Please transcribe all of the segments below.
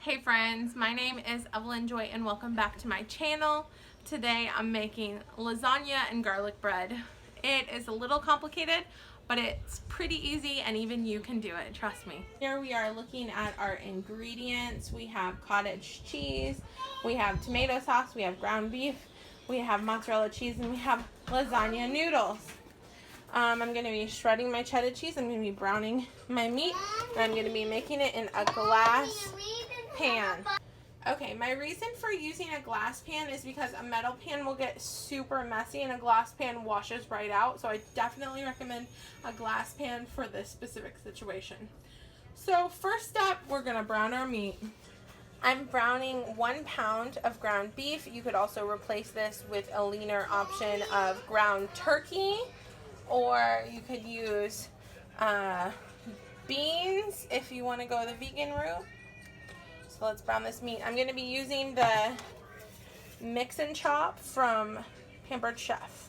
Hey friends, my name is Evelyn Joy and welcome back to my channel. Today I'm making lasagna and garlic bread. It is a little complicated, but it's pretty easy and even you can do it, trust me. Here we are looking at our ingredients. We have cottage cheese, we have tomato sauce, we have ground beef, we have mozzarella cheese, and we have lasagna noodles. I'm going to be shredding my cheddar cheese, I'm going to be browning my meat, and I'm going to be making it in a glass pan. Okay, my reason for using a glass pan is because a metal pan will get super messy and a glass pan washes right out. So I definitely recommend a glass pan for this specific situation. So first step, we're gonna brown our meat. I'm browning 1 pound of ground beef. You could also replace this with a leaner option of ground turkey, or you could use beans if you want to go the vegan route. So let's brown this meat. I'm going to be using the mix and chop from Pampered Chef.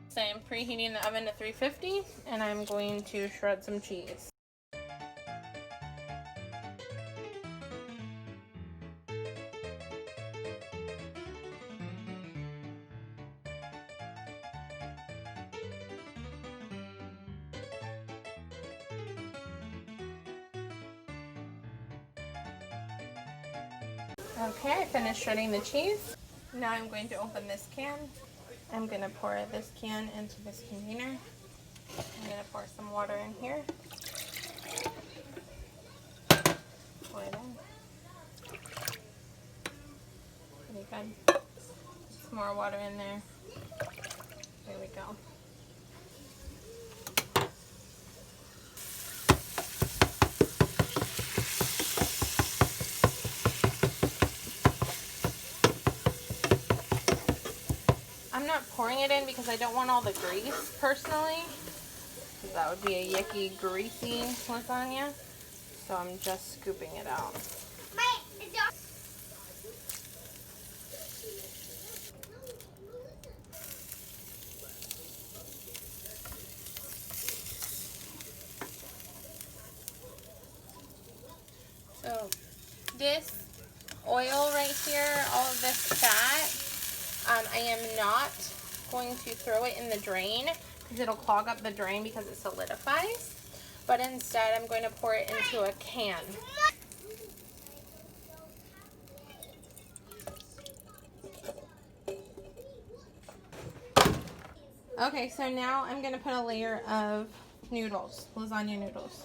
So I'm preheating the oven to 350 and I'm going to shred some cheese. Okay, I finished shredding the cheese. Now I'm going to open this can. I'm going to pour this can into this container. I'm going to pour some water in here. Pour it in. Pretty good. Some more water in there. There we go. I'm not pouring it in because I don't want all the grease personally, because that would be a yucky, greasy lasagna. So I'm just scooping it out. So this oil right here, all of this fat, I am not going to throw it in the drain because it'll clog up the drain because it solidifies. But instead, I'm going to pour it into a can. Okay, so now I'm going to put a layer of noodles, lasagna noodles.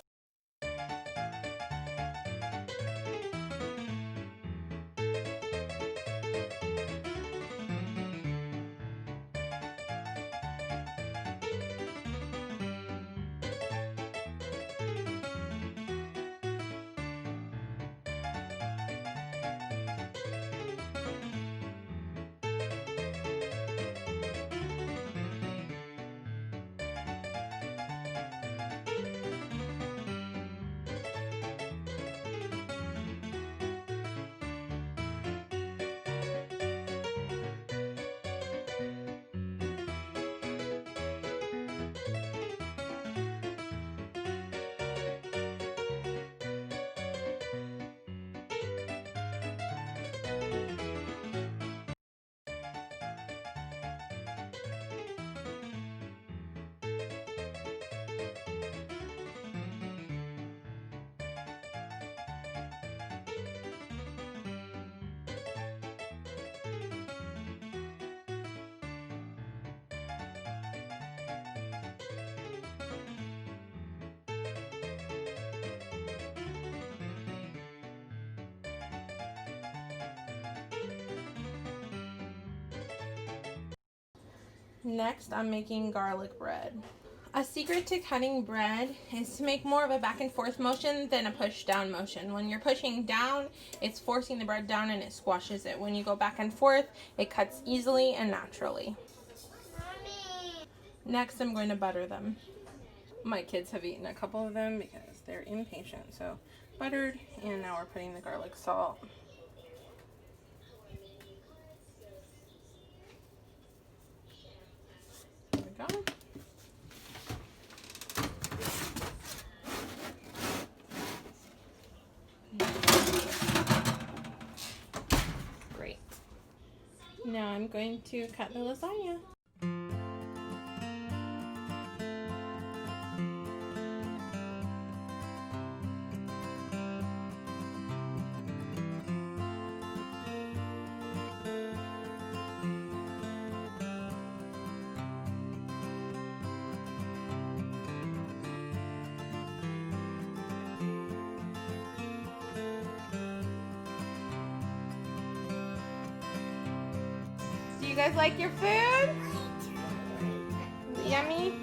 Next, I'm making garlic bread. A secret to cutting bread is to make more of a back and forth motion than a push down motion. When you're pushing down, it's forcing the bread down and it squashes it. When you go back and forth, it cuts easily and naturally. Next, I'm going to butter them. My kids have eaten a couple of them because they're impatient, so buttered, and now we're putting the garlic salt. There we go. Great. Now I'm going to cut the lasagna. Do you guys like your food? Yummy?